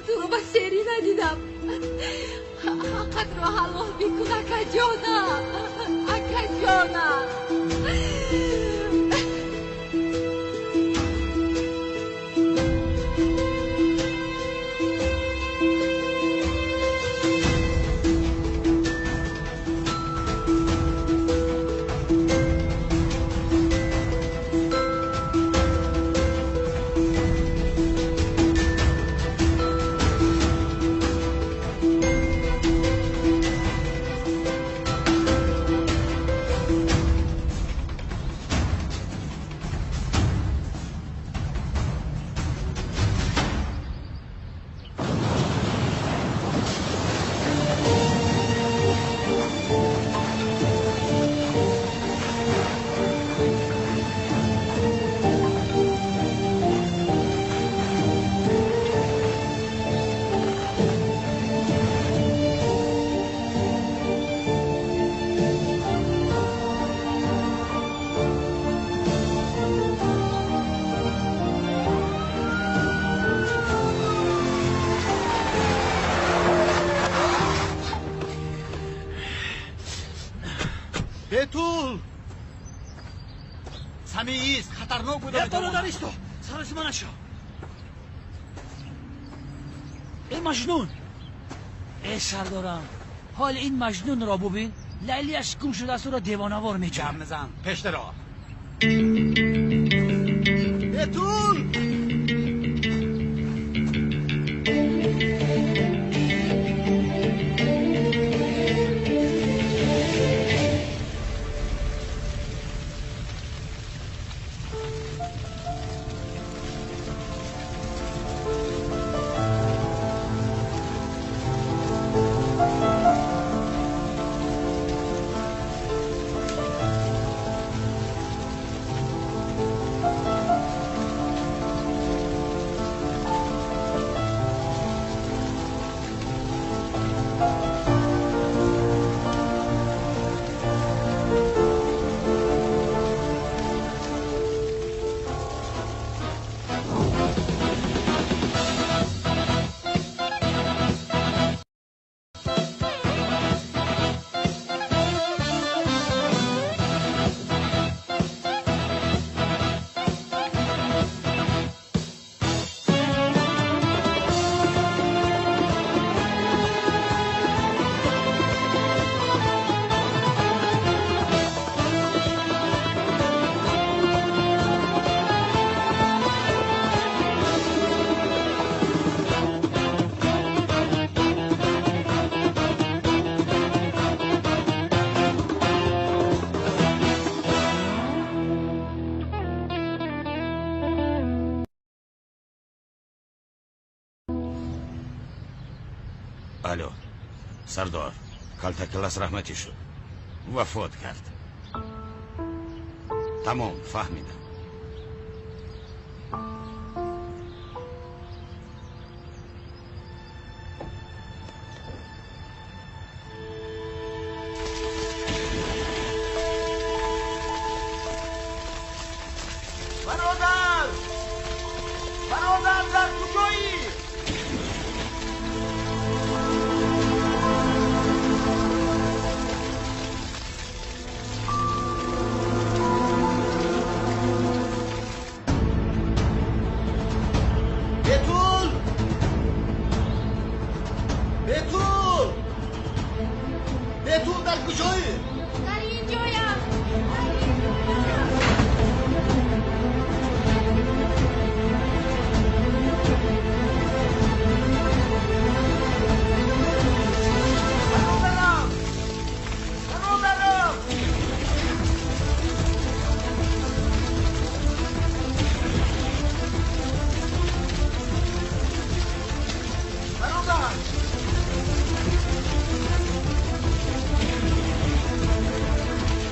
تو رو با سری ندیدم. حقت رو حلال بیکن اکا جانم، اکا جانم. بتول سمیعیست خطرناک بوده بتول داریش تو سرش من نشو ای مجنون ای سردارم حال این مجنون را ببین لیلیش گم شده است و را دیوانه‌وار میکنه جمع زن پشت را بتول الو سردار کلتکلس رحمتی شد وفات کرد تمام فهمیدم برادر در کجایی؟ بتول در کجایی؟ در اینجایم.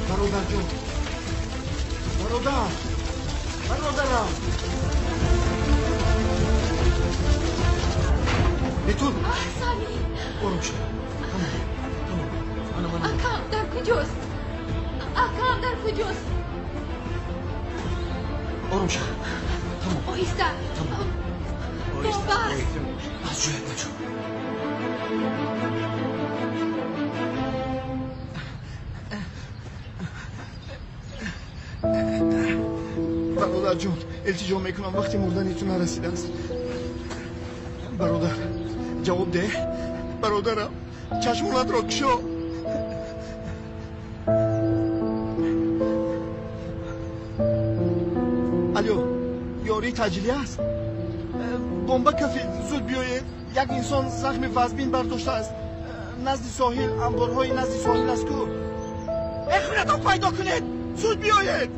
برادر جون برادرم بتول سامی برو شد تمام اکام در کجاست؟ اکام در کجاست؟ آروم شد تمام آهسته بابا از جویت بچه برادر جون التجا میکنم وقتی مردنیتون نرسیده است. برادر جواب ده. برادرم چشمونت را کشا. الو یاری تجلی است. بمب کفی زود بیایید. یک انسان زخم وزبین برداشته است. نزد ساحل انبارهای نزد ساحل است کو. اخونتان پیدا کنید. زود بیایید.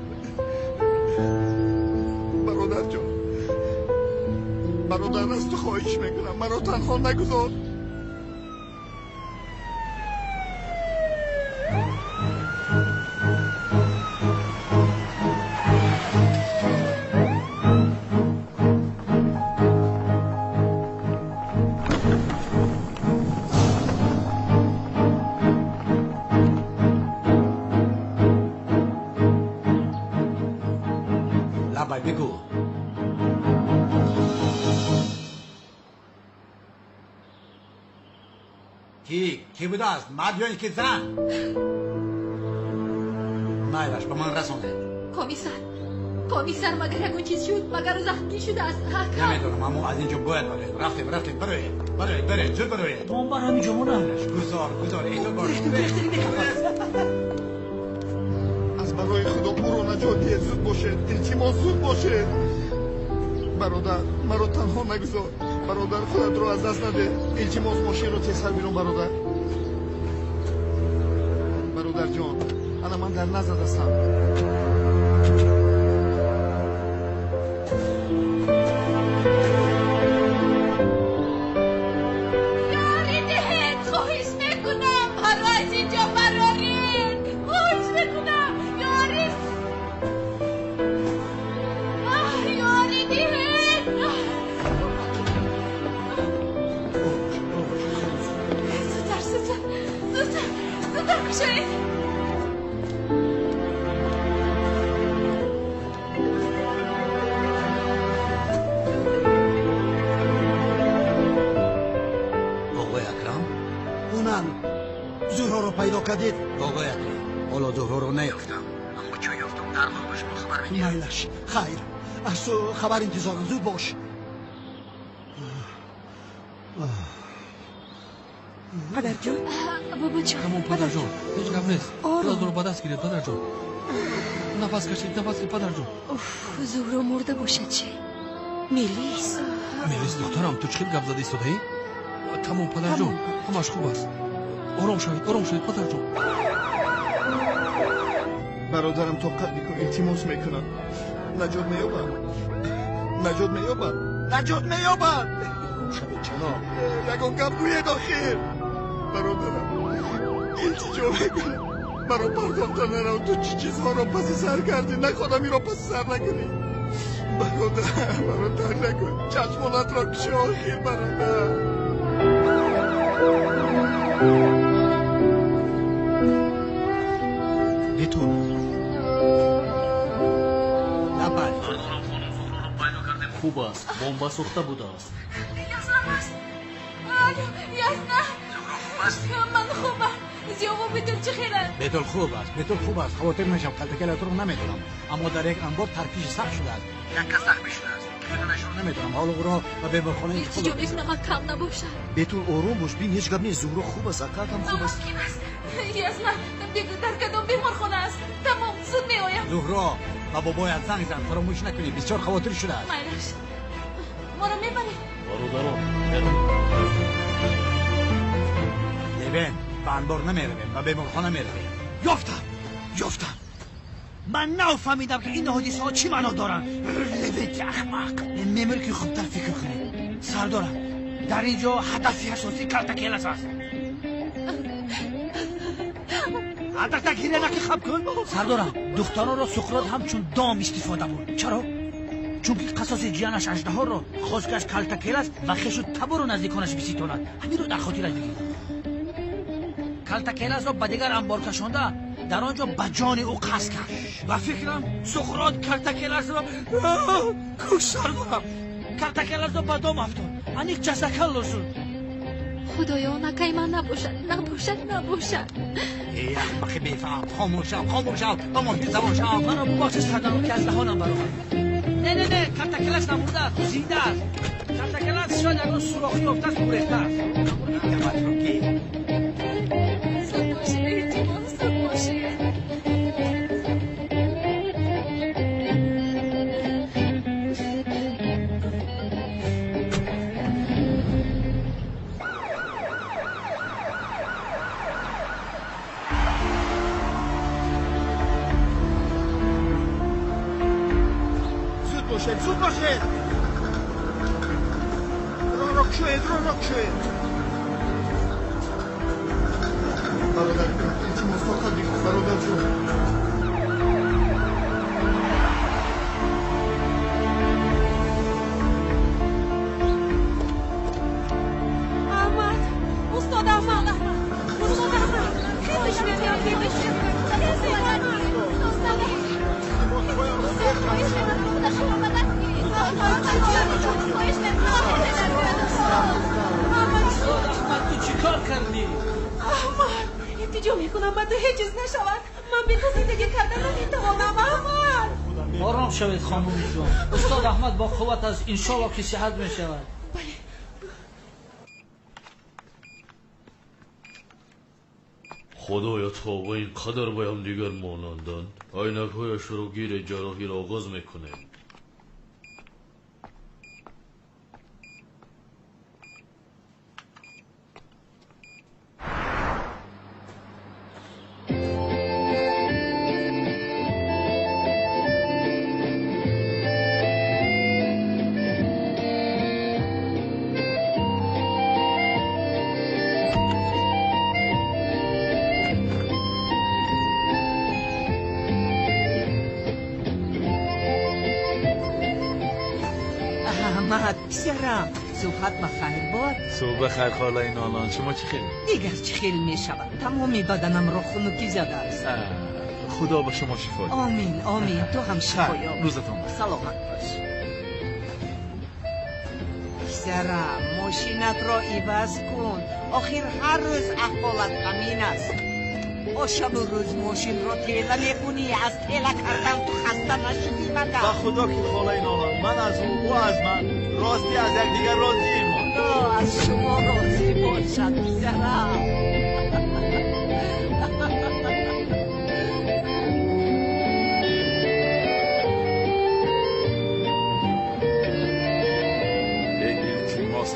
برادر جان برادر از تو خواهش میکنم مرا تنها نگذار. بگو کی بوده است؟ مرد یا اینکه زن؟ مایلش به من رسونده. کمیسر مگر یکون چیز شد مگر او زخمی شده است. نمیدونم اما از اینجا باید برید. رفتیم برید زود برید. بمبار همینجا مونه. گذار ایتون باید از برای خدا برو نجاتی زود باشه. التماس زود باشه. برادر مرا تنها نگذار. برادر خودت رو از دست نده. التماس ماشین رو تیزتر بیرون برادر. برادر جان انا من در نزد هستم. زهرا رو پیدا کردید؟ آقای اکرم حالا زهرا رو نیافتم اما چه یافتم در واقع شما خبر میدید. میلش خیر از تو خبر انتظارم زود باش. پدر جان بابا جان همون پدر جان هیچ گپ نیست. خدا رو با دست گیرید پدر جان. نفس کشید پدر جان. زهرا مرده باشه چه؟ میلیس دخترم تو چه گپ زدی استادی؟ تمام پدر جان همش خوب است. آرام شوید پدر جان. برادرم طاقت میکن التماس میکنم نجات مییابم. آرام شوید جناب. یکان گپ گوید آخر. برادرم التجا میکنم مرا پرداخت نرو. تو چی چیزها را پس سر کردی نخواهم این را پس سر نکنی. برادر مرا تنگ نکن. چشمانت را کشه آخر برادر. بیتون نباید خوب است بمب سوخته بوده است. یاسنم است. یاسنم خوب است. من خوبم. زیابا بیتون چه خیره؟ بیتون خوب است. خواطر میشم کلتکلت رو نمیدونم اما در یک انبار ترکیش سخت شده است. یک کس زخمی شده است که بدونش رو نمیدونم. حالا او را به بیمارخانه التجا میکنم کم نباشه. بیتون آروم باش. بین هیچ گپ نیست. زهرا خوب است. عقلت هم خوب است. ممکن است. یاسنم در کدام بیمارخانه است. تمام زود میآیم. زهرا و بابایت زنگ زن فراموش نکنی بسیار خواطر شده است. مایلش ما را میبرید. برادرم لبن به انبار نمیرویم و بیمارخانه میرویم. یافتم من نفهمیدم که این حادثه ها چی معنا دارن. لبیت احمق نمیمر که خوبتر فکر کنی. سردارم در اینجا هدفی اساسی کلتکیلس است. حداقل گیره نکه خب کن. سردارم دختران را سقراط همچون دام استفاده بود. چرا؟ چون که قصاص جیانش اژدها را خواست که از کلتکیلس و خشو تبر و نزدیکانش بسیتاند. همین رو در خاطرش بگیر. کلتکیلس را به دیگر انبار کشانده در آنجا به جان او قصد کرد و فکرم سقراط کلتکیلس را کشت. سردارم کلتکیلس را به دام افتاد انیک جسکل لرزون خدایا نکای من نباشد ای احمق بیفهم خاموشم با محیط زمان شم من ابو باکس کردم که از دهانم برآمد نه کلتکلش نمورده است زنده است کلتکلش شاید اگر سوراخی افته است گریخته است زود باشه جیمان زود باشه زود باشید رونق شوید برادر اینچی مستقل دیگه برادر جون استاد احمد احمد تو چی کار کردی؟ احمد التجا میکنم بعد هیچ چیز نشود من به تو زندگی کردن نمیتوانم احمد آرام شوید خانم جون استاد احمد با قوت از انشالله که صحت میشود خدایا تا و اینقدر به هم دیگر مانندند عینک‌هایش رو گیر جراحی را آغاز میکنه پسرم صبحت بخیر باد صبح بخیر خاله نالان شما چی خیلی؟ دیگر چی خیلی می شود تمامی بدنم را خنکی زده است خدا به شما شفا ده آمین تو هم شفا یاب روزتون سلامت باش پسرم ماشینت را عوض کن آخر هر روز احوالت همین است شب و روز ماشین را تیله میکنی از تیله کردن تو خسته نشدی مگر با خدا که خاله نالان من از او از من راستی از یک دیگر راضی ما خدا از شما راضی باشد پسرم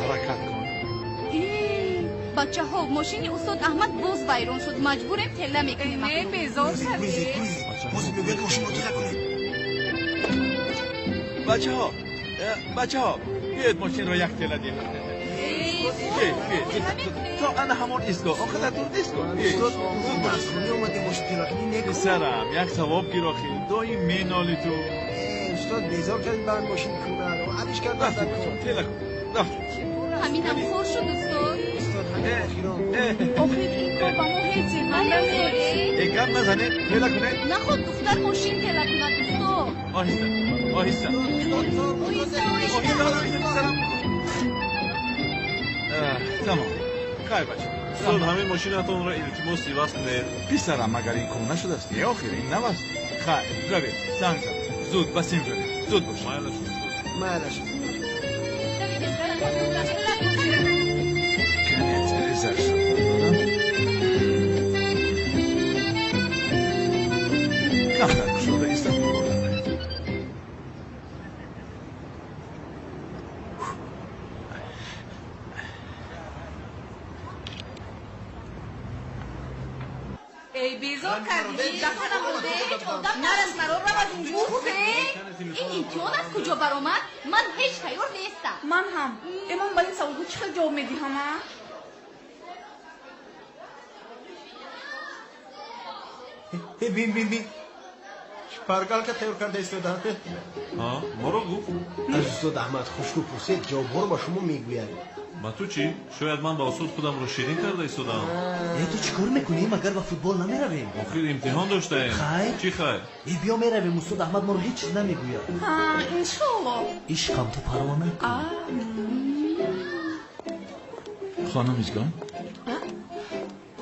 حرکت کن بچه ها ماشین استاد احمد باز ویران شد مجبوریم تله میکنیم نه بیزار کردی بچه ها بیاید ماشین رو یک تله دیم تا انا همون ایستگاه آخه در دور نیست کن استاد مسخونی اومده ماشین تله کنی نکن سرم یک ثواب گیراخی دایی می نالی تو استاد بیزار کردیم برای ماشین کنن و عدیش کرد رفتیم تله کن رفتیم همین هم خور شد استاد آخه این کار با ما هیچ چیز نداره اگم نزنه تله کنه نه خود دختر ماشین تله کند استاد آهسته تمام خیر بچه استاد همین ماشینتون را التماس عوض کنید پسرم مگر این کم نشده است یا آخر این نوست خیر روید زنگ زن زود بسیم روید زود باش مالش کنیت رزر شد کفتر کشوده ایستم ای بیزار کردی دفنم بوده هیچ آدم نرس مرا رو از این بوده این امتحان از کجا برآمد من هیچ تیار نیستم من هم امام با این سوالگو چقدر جواب میدی همه بین پرگال که تیار کرده استاد ما رو گفت از استاد احمد خوشگو پرسید جواب رو با شما میگوید ما تو چی؟ شاید من با استاد خودم رو شیرین کرده ایستادم تو چیکار میکنی؟ مگر با فوتبال نمیرویم؟ آخر امتحان داشتیم خیر؟ چی خیر؟ بیا میرویم استاد احمد ما رو هیچ چیز نمیگوید انشالله عشقم تو پروا نکن خانم ایجگان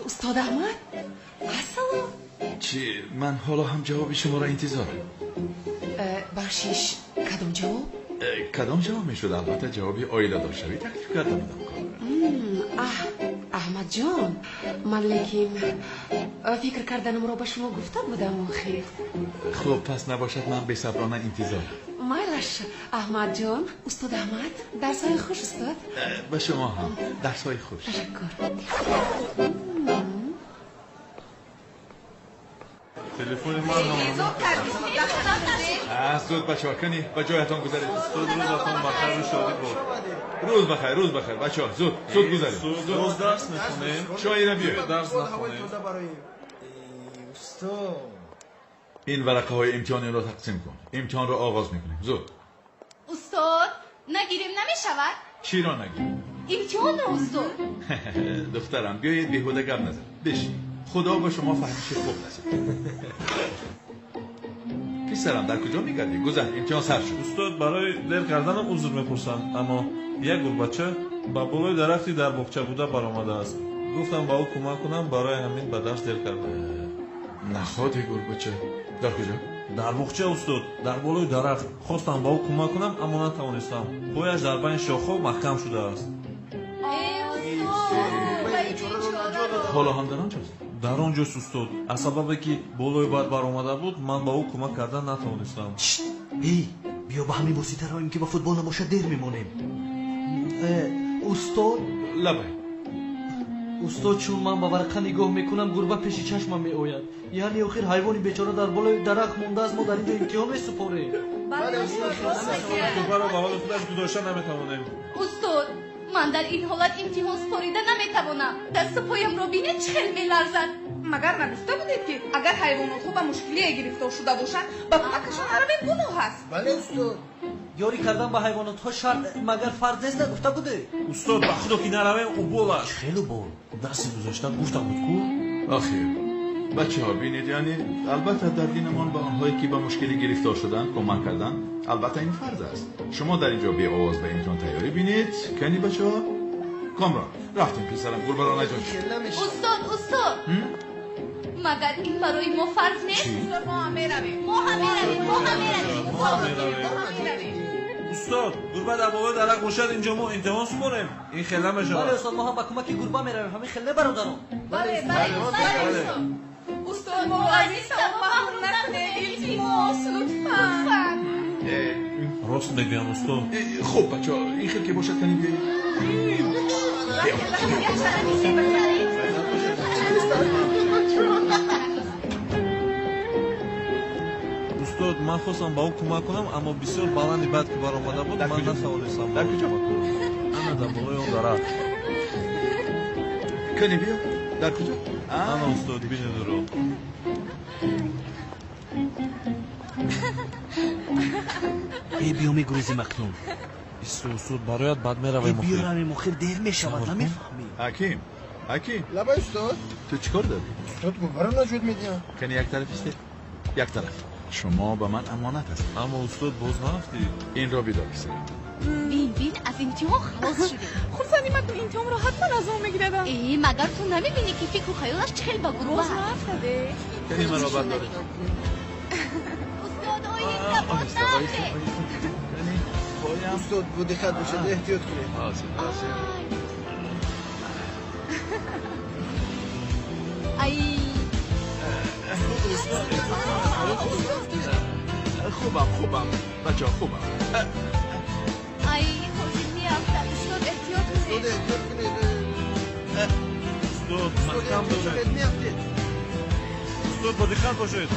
استاد احمد السلام. چی من حالا هم جواب شما را انتظار بخشش کدام جواب؟ کدام جواب میشد؟ البته جوابی آیله داشتوی تکلیف کرده بودم. احمد جان من لیکن فکر کردنم را به شما گفته بودم خیر. خب پس نباشد من به صبرانه انتظار. مایلش احمد جان. استاد احمد درسای خوش استاد. به شما هم درسای خوش. تشکر. تلفن من زود بچه ها کنی به جایتان گذارید. روزتان بخیر و شادی بود. روز بخیر بچه ها زود گذارید. روز درس نخونیم. شایی را بیاید. درس نخونیم. این ورقه های امتحانی را تقسیم کن. امتحان را آغاز میکنیم. زود. استاد نگیریم نمیشود؟ چی را نگیریم؟ امتحان را استاد. دخترم بیایید بیهوده گپ نزن. بشین. خدا به شما فهمیش خوب نزد. پسرم در کجا میگردی؟ گذر امتحان سر شد. استاد برای دیر کردنم عذر میپرسند اما یک گل بچه با بالای درختی در باغچه بوده برآمده است. گفتم با او کمک کنم برای همین به درس دیر کردم. نخواد گل بچه در کجا؟ در باغچه استاد در بالای درخت خواستم با او کمک کنم اما نتوانستم. پایش در بین شاخه محکم شده است. حالا هم در آنجاست؟ در آنجاست استاد. از سببی که بالای باد برآمده بود من با او کمک کردن نتوانستم. بیا با همین بسیطه رایم که با فوتبال نباشه دیر میمونیم. استاد استاد چون من با ورقه نگاه میکنم گربه پیش چشمم میآید. یعنی آخر حیوانی بیچاره در بالای درخت مونده است. ما در اینجا امتحان میسپاریم. بله استاد. گربه را به حال خودش گذاشته نمیتوانیم. استاد من در این حالت امتحان سپاریده نمیتوانم. دست پایم را بینید چخیل میلرزد. مگر نگفته بودید که اگر حیوانات ها به مشکلی گرفتار شده باشند به کمکشان حرام گناه است؟ بله استاد. یاری کردن با حیوانات ها شرط مگر فرض نیست نگفته بوده؟ استاد به خدا که نرویم او بول است. خیلی بول. دست گذاشته گفتم بود کو. آخر بچه ها بینید یعنی البته در دینمان به آنهایی که به مشکلی گرفتار شدن کمک کردن البته این فرض است. شما در اینجا بی آواز به امتحان تیاری بینید کنی بچه ها؟ کامران رفتیم پسرم گربه را نجات. استاد مگر این برای ما فرض نیست؟ ما هم میرویم. استاد گربه در بالای درخت باشد اینجا ما امتحان سپاریم. این خله میشود. بله استاد ما هم با کمک گربه میرویم. همین خله برادران. بله استاد ما عزیز شما محروم نکنید. التماس لطفاً. راست میگم استاد. خب بچه ها این خیلی که باشد کنیم بیایید. استاد من خواستم با او کمک کنم اما بسیار بلندی بعد که برآمده بود من نتوانستم. در کجا؟ انا در بالای اون درخت. کنی بیا. در کجا؟ انا استاد بینید رو. بیا میگریزی مقنون. استاد برایت بعد میرویم. بیا رویم آخر دیر میشود نمیفهمی. حکیم لبا استاد تو چیکار داری؟ استاد گربه را نجات میدیم. کنی یک طرف است؟ یک طرف. شما به من امانت هست. اما استاد باز نرفتی. این را بیدار پسرم. بین از امتحان خلاص شده. خب من تو امتحان را حتما از اون میگیردم. مگر تو نمیبینی که فکر و خیالش چخیل با گروه هست؟ نفتده. کنی من را برداری. استاد آیه نفته. استاد بوده خط باشد احتیاط کنید. خوبم بچه ها خوبم. خوشی میافتد. استاد احتیاط کنید. استاد محکم باشید. استاد با دقت باشید.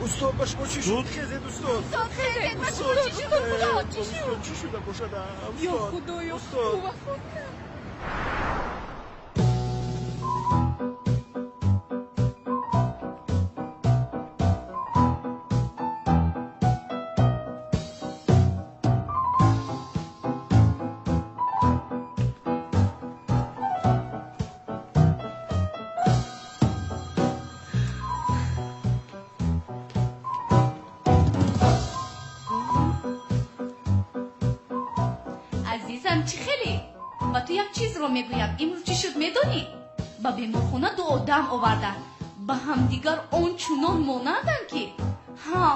استاد باش ما چی شد؟ خیزید استاد. چی شده باشد؟ یا خدا یا وفات کرد. گفتم چی خیلی و تو یک چیز رو میگویم امروز چی شد میدونی با بیمارخونه دو آدم آوردن با همدیگر آنچنان مانندن که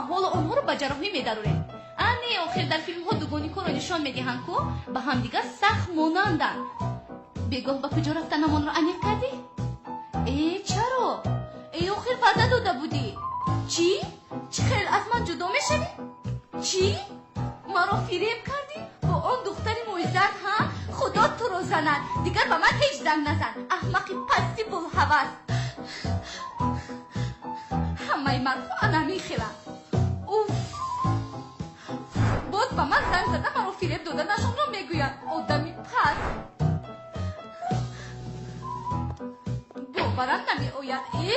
حالا آنها رو به جراحی میدارن انی آخر در فیلم ها دوگانی کار رو نشان میدهند که با همدیگر سخت مانندن بگاه با کجا رفتن امان رو انیق کردی؟ ای چرا؟ ای آخر وعده داده بودی چی؟ چی خیلی از من جدا میشوی؟ چی؟ مرا فریب کردی؟ با آن دختری مویزد ها؟ خدا تو رو زند دیگر با من هیچ زنگ نزن احمقی پستی بلحوث همه مرد انا میخیرن اوف باز با من زنگ زده مرا فریب داده نشون رو میگوین آدمی پس باورم نمی آید ای؟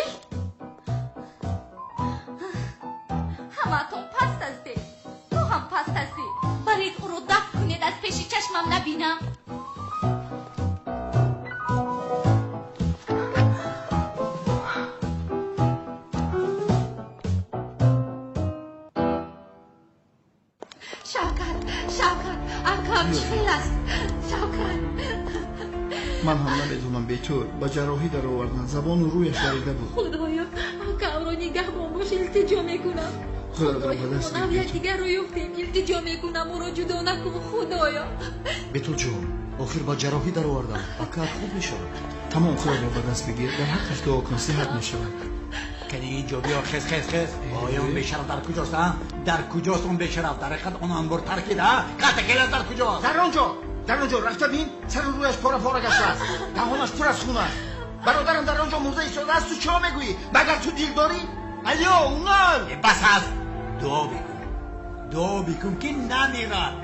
همه تون پست هستی تو هم پست هستی برید او رو دفع کنید از پیش چشمم نبینم شوکت اکم چخیل است شوکت من هم نمیدونم به تو با جراحی در آوردن زبان و رویش دریده بود خدایا اکم رو نگهبان باش التجا میکنم خدایا ما یک دیگر رو یفتیم التجا میکنم او را جدا نکن خدایا بیتول جون آخر با جراحی در آوردم اکر خوب میشه تمام خدا رو به دست بگیر در حقش دعا کن صحت میشه کنی اینجا بیا خز آیا اون بیشرف در کجاست ها؟ در کجاست اون بیشرف؟ در حقیقت اون انبار ترکیده ها؟ کلت در کجاست؟ در اونجا رفته بین سر رویش پاره گشته است دهانش پر از خون است برادرم در آنجا مرده ایستاده است تو چرا میگویی مگر تو دیل داری ایو اونال بس هست دعا بکن که نمیرد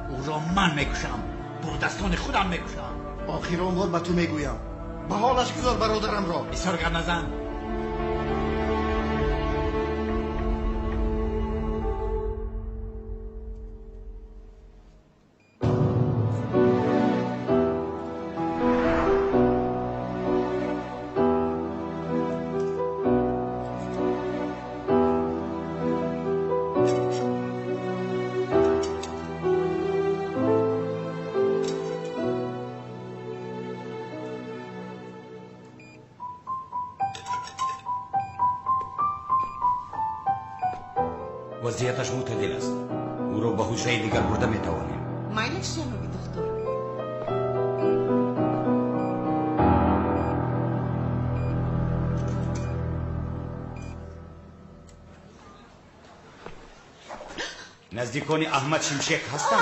او را من میکشم با دستان خودم میکشم آخران بار به تو میگویم به حالش گذار برادرم را بسیار گر نزن وضعیتش معتدل است او را به هوش‌های دیگر برده میتوانیم مایلش جنابی دکتر نزدیکان احمد شمشک هستند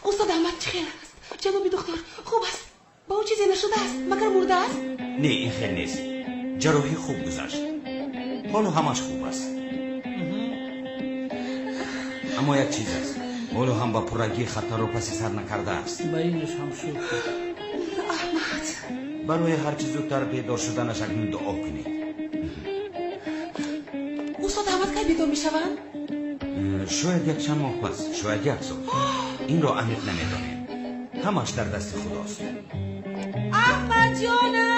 استاد احمد چه خیر است جنابی دکتر خوب است با او چیزی نشده است مگر مرده است نه این خیر نیست جراحی خوب گذشت حالا همش خوب است اما یک چیز است حالا هم با پرگی خطر رو پسی سر نکرده است با اینش هم شد احمد برای هر چیز زودتر بیدار شدنش اکنون دعا کنید استاد احمد کی بیدار میشوند شاید یک چند ماه پس شاید یک سال این را عمیق نمیدانیم همش در دست خداست احمد جانم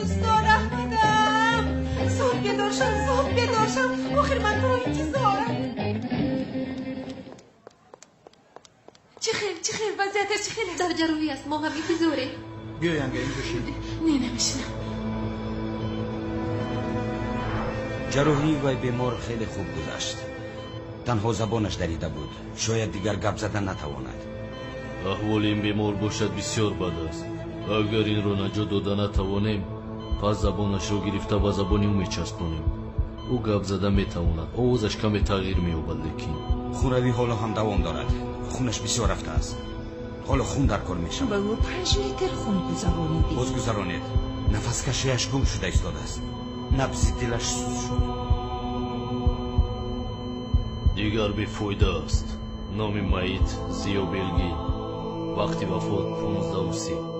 استاد احمدم صبح بیدار شم آخر من برای انتظارم چه خیر وضعیتش چه خیر در جراحی است ما هم انتظاره بیا ینگه این بشین نه نمیشنم جراحی و بیمار خیلی خوب گذشت تنها زبانش دریده بود شاید دیگر گپ زدن نتواند احوال این بیمار باشد بسیار بد است اگر این را نجات داده نتوانیم پس زبانش را گرفته به زبانی او میچسبانیم او گپ زده میتواند آوازش کمی تغییر مییابد لیکن خونروی حالا هم دوام دارد خونش بسیار رفته است حالا خون در کار میشود به او 5 لیتر خون گذرانیدی بازگذرانید نفس کشیش گم شده ایستاده است نبض دلش سوز شد دیگر بیفایده است نام مایت زیا بلگی وقتی وفات 15:30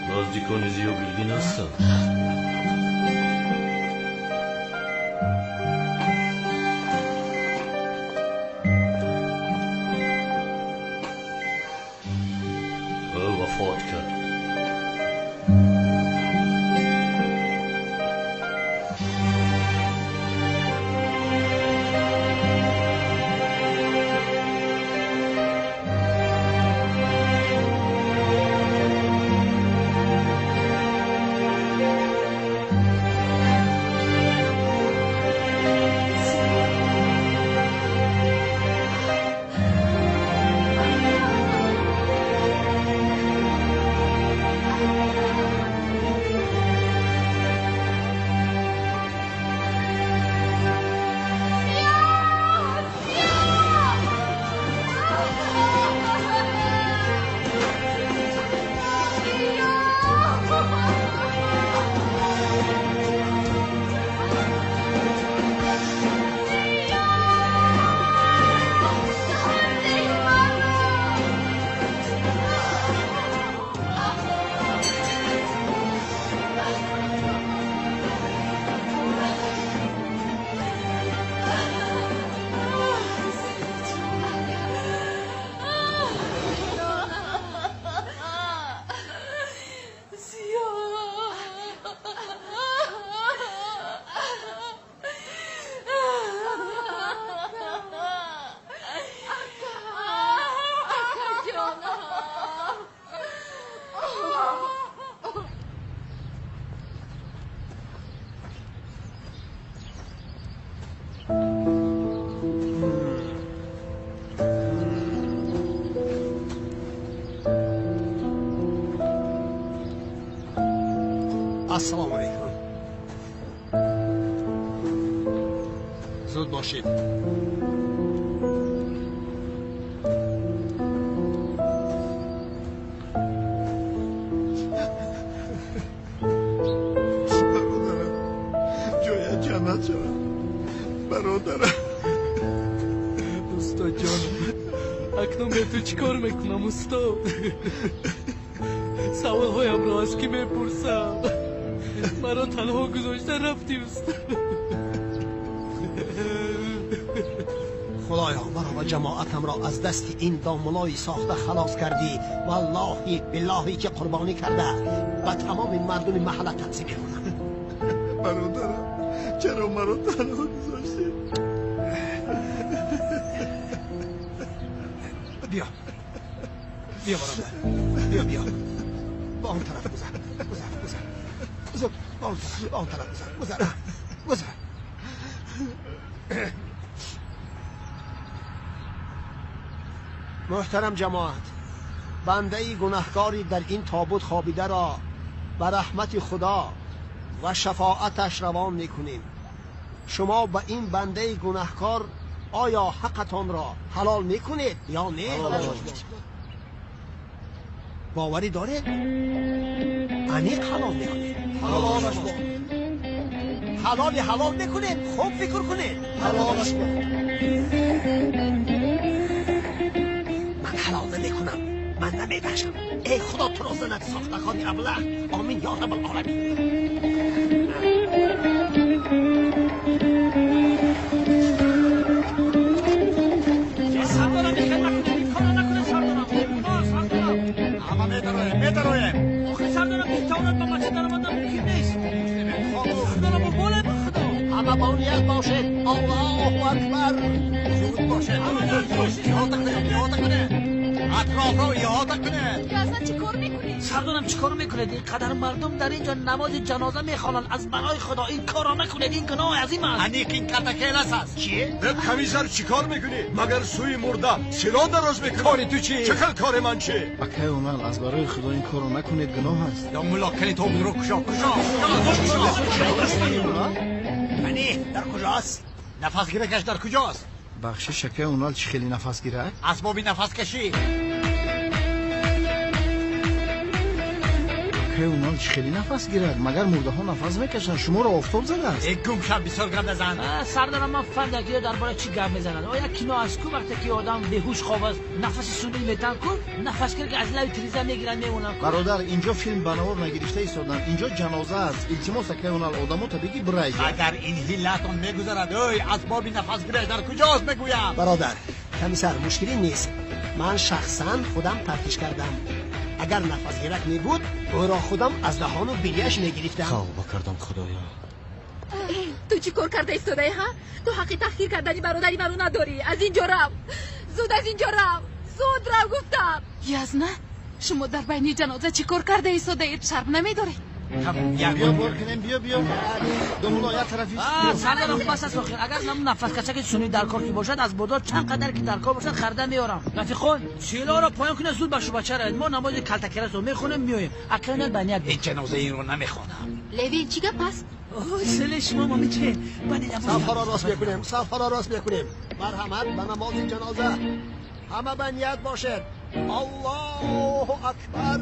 نزدیکان زیا بلگی هستند وفات کرد السلام علیکم. زود باشید. برادرم استاد جان اکنون به تو چیکار میکنم استاد؟ سوال هایم را از کی میپرسم؟ مرا تنها گذاشته رفتی استاد. خدایا مرا و جماعتم را از دست این دامولای ساخته خلاص کردی. والله بالله که قربانی کرده و تمام مردم محله تقسیم میکنم. برادرم چرا مرا تنها گذاشتی؟ بیا برادر، بیا با اون طرف گذر با اون طرف گذر. محترم جماعت، بنده گناهکاری در این تابوت خوابیده را به رحمت خدا و شفاعتش روان میکنیم. شما به این بنده گناهکار آیا حقتان را حلال میکنید یا نه؟ باوری دارید؟ عمیق حلال میکنید. حلال میکنید. خوب فکر کنید. من حلال نمیکنم. من نمیبخشم. ای خدا تو را زند ساختگان ابله. آمین یا رب العالمین. سردارم بخیر نکنید. کار نکنه سردارم. اما میدرویم. آخه سردارم بیتاونت با بچه در آمدن ممکن نیست. سردارم با بوله با خدا. اما با نیت باشید. الله اکبر. زود باشید. احاطه کنه. اطراف رو احاطه کنه. اصلا چی کار میکنید؟ سردارم چی کار میکنید؟ اینقدر مردم در اینجا نماز جنازه میخوانند. از برای خدا این کارا نکنید. این گناه عظیم است. انیق این کتکیلس است. چیه؟ کمیزر چی کار میکنی؟ مگر سوی مرده سلاح دراز میکنی؟ کاری تو چی؟ چکل کار من چی؟ اکه اونال از برای خدا این کارو نکنید، گناه است. یا ملاکنی تو رو کشا. یعنی در کجاست؟ نفس گیره کش در کجاست؟ بخشش شکه اونال چی خیلی نفس گیره؟ اسبابی نفس کشی. که اونال چی خیلی نفس گیرد؟ مگر مرده ها نفس میکشن؟ شما رو آفتاب زده است. یک گم شب بسیار گم بزن. سردارم من فهمیدم درباره چی گپ میزنند. آیا کینو از کو وقتی که آدم بهوش خواب است نفس سونی میتن کو نفس که از لای تریزه میگیرن میمونن. برادر اینجا فیلم بنوار نگرفته ایستادن. اینجا جنازه است. التماس که اونال آدمو تا بگی برای اگر این هیلتون میگذرد اوی اسباب نفس گیره در کجاست بگویم؟ برادر کمیسر مشکلی نیست. من شخصا خودم تفتیش کردم. اگر نفس گیرک می بود او را خودم از دهان و بیلیش می گرفتم. توبه کردم خدایا. تو چی کار کرده ایستاده ها؟ تو حقی تحقیر کردنی برادری منو نداری. از اینجا رو زود از اینجا رو زود رو گفتم. یزنه شما در بین جنازه چی کار کرده ایستاده اید؟ شرم نمیداری؟ بیا بار کنیم. بیا دمولا یا طرفی. سردارم بس است آخر. اگر نفس کشک سونی در کار کی باشد از بودار چند قدر که در کار باشد خرده میارم. رفیقان سیلا را پایان کنه زود باشه بچه را. ما نماز کلتکرس رو میخونیم میایم. اکنون بنیاد این جنازه این رو نمیخوانم. لوین چی گپ است؟ سل شما مامی چه؟ صفحه را راست بکنیم. مرحمت به نماز جنازه. همه بنیاد باشد. الله اکبر.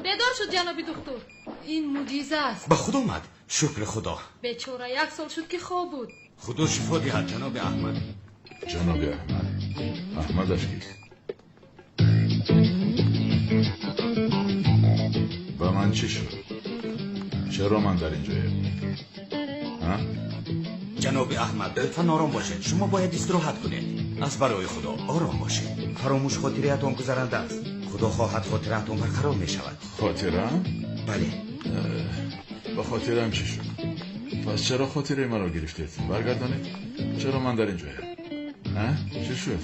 بیدار شد جناب دکتر. این معجزه است. به خود اومد. شکر خدا. بیچاره 1 سال شد که خواب بود. خدا شفا دهد جناب احمد. جناب احمدش کیست؟ با من چی شد؟ چرا من در اینجایم؟ جناب احمد لطفاً آرام باشید. شما باید استراحت کنید. از برای خدا آرام باشید. فراموش خاطره‌تان گذرنده است. خدا خواهد خاطره‌تان برقرار می شود. خاطرم؟ بله. با خاطرم چی شد؟ پس چرا خاطره مرا گرفتید؟ برگردانید. چرا من در اینجایم؟ چی شد؟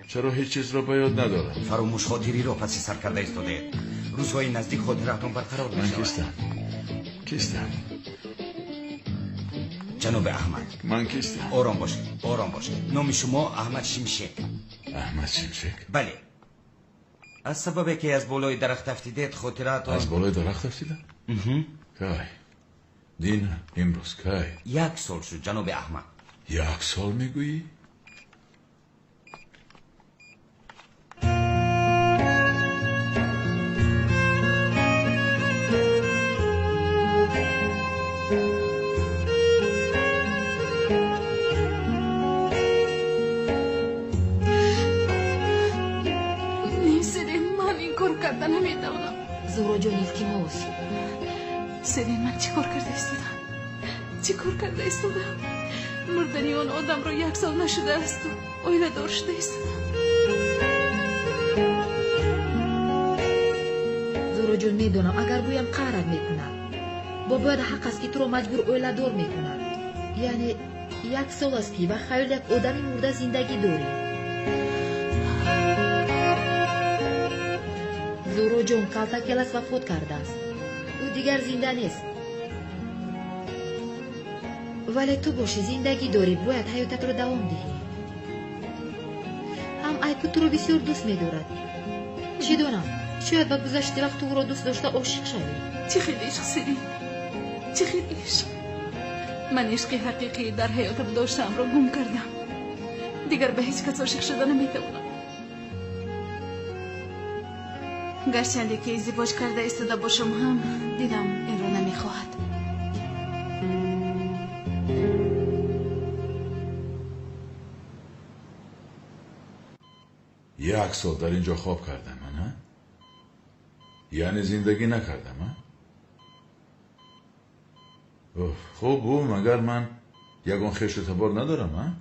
چرا هیچ چیز را به یاد ندارم؟ فراموش خاطری را پس سر کرده ایستاده. روزهای نزدیک خاطره‌تان برقرار می شود. من کیستم؟ جناب احمد. من کیستم؟ آرام باشید. آرام باشید. نام شما احمد شمشک. احمد شمشک؟ بله. از سببی که از بالای درخت افتیدید خاطره‌تان از بالای درخت افتیدم؟ کی؟ دین امروز کی؟ 1 سال شد جناب احمد. 1 سال میگویی؟ زورا جان التماس. سری من چیکار کرده ایستادم؟ چیکار کرده ایستادم؟ مردنی آن آدم را 1 سال نشده است و اویله دار شده ایستادم. زورا جان میدونم اگر گویم قهرت میکنم. باید حق است که تو را مجبور اویله دار میکنم. یعنی 1 سال است که و خیال یک آدمی مرده زندگی داری. زورو جون کالتا کلاس وفات کرده است. او دیگر زنده نیست. ولی تو باشی زندگی داری باید حیاتت رو دوام دهی. هم ایکو تو رو بسیار دوست می‌دارد. چی دونم شاید با گذشته وقت تو رو دوست داشته عاشق شوی. چه خیلی عشق سری. چه خیلی عشق. من عشق حقیقی در حیاتم داشتم رو گم کردم. دیگر به هیچ کس عاشق شده نمیتوانم. گرچه که ازدواج کرده ایستاده باشم هم دیدم این رو نمیخواهد. یک سال در اینجا خواب کردم من یعنی زندگی نکردم خوب بود مگر من یگان خیش اعتبار ندارم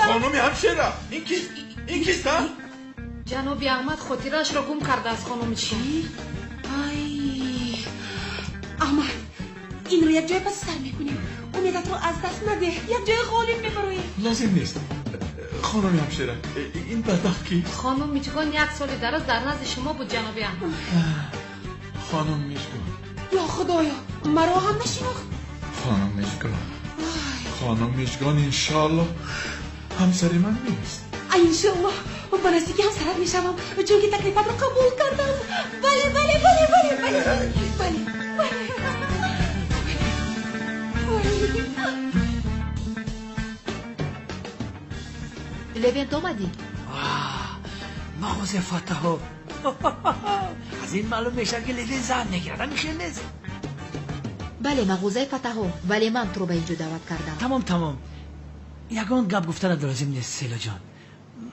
خانمی همشیره این کیست جناب احمد خاطرش را گم کرده از خانم چی؟ ای احمد این رو یک جای پس سر میکنیم امیدت رو از دست نده یک جای غالب میبرویم لازم نیست خانمی همشیره این بدبخت کی؟ خانم میچگان 1 سال دراز در نزد شما بود جناب احمد خانم میشگان یا خدایا مرا هم نشناخت خانم میشگان انشالله همسری من نیست انشالله با نزدیکی همسرت میشوم چون که تکلیفم رو قبول کردم بله لوینت آمدی؟ مغازه فتحو از این معلوم میشه که لوین زن نگردم میشه نیست بله مغازه فتحو ولی من تو رو به اینجا دعوت کردم تمام یگان گپ گفتن لازم نیست سیلا جان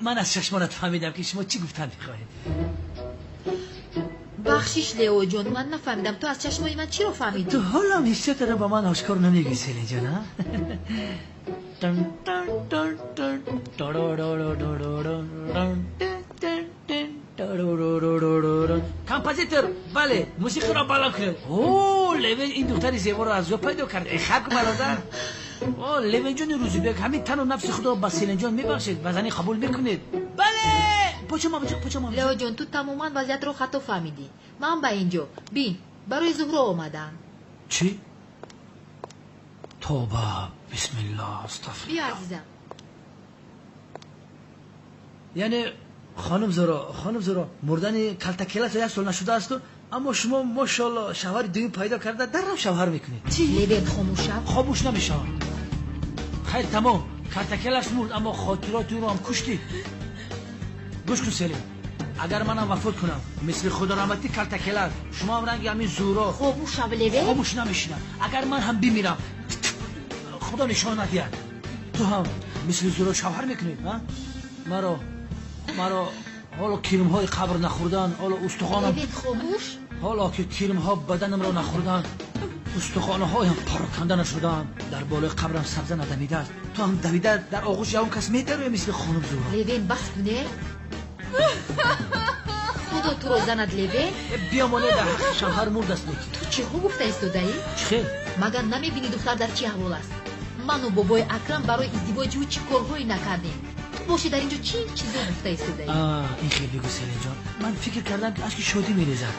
من از چشمانت فهمیدم که شما چی گفتن میخواهید بخشیش لیو جان من نفهمیدم تو از چشمای من چی رو فهمیدی تو حالا هم هیچ رو با من آشکار نمیگی سیلا جان ها کامپوزیتور بله موسیقی را بالا کن اوه لوین این دختری زیبا رو از جو پیدا کرد ای خلق برادر لوین جان روزی بیگ همین تن و نفس خدا با سیلن جان میبخشید و زنی قبول میکنید بله پاچم لئو جان تو تماما وضعیت رو خطا فهمیدی. من به اینجا بین برای زهره آمدم. چی؟ توبه بسم الله استغفر. بیا عزیزم. یعنی خانم زورا مردن کلتکلت یک سال نشده است اما شما ماشاءالله شوهر دوم پیدا کرده درم شوهر میکنید. چی؟ لبین خاموشم؟ خاموش نمیشه. خیلی تمام کلتکلش مرد اما خاطرات اون رو هم کشتی. گوش کن سلیم، اگر منم وفات کنم مثل خدا رحمتی کلتکلت شما هم رنگ همین زورا خاموشم لبین؟ خاموش نمیشینم. اگر من هم بمیرم خدا نشان ندید تو هم مثل زورا شوهر میکنید. مرا حالا کرم های قبر نخوردن، حالا استخوانم خاموش، حالا که کرم ها بدنم را نخوردن، استخوانه هایم پراکنده نشدن، در بالای قبرم سبزه ندمیده است. تو هم دویده در آغوش اون کس میتره مثل خانم زورا. لبین بس کنه خدا تو رو زند. لبین بیامانه در حق شوهر مرد است. تو چه خوب گفته ایستاده‌ای؟ چه؟ مگر نمیبینی دختر در چه احوال است؟ من و بابای اکرم برای ازدواج او چی کارهایی نکردیم. تو باشی در اینجا چی چیزا گفته ایستاده‌ای؟ این خیلی بگو سلیم جان. من فکر کردم که اشک شادی میریزد.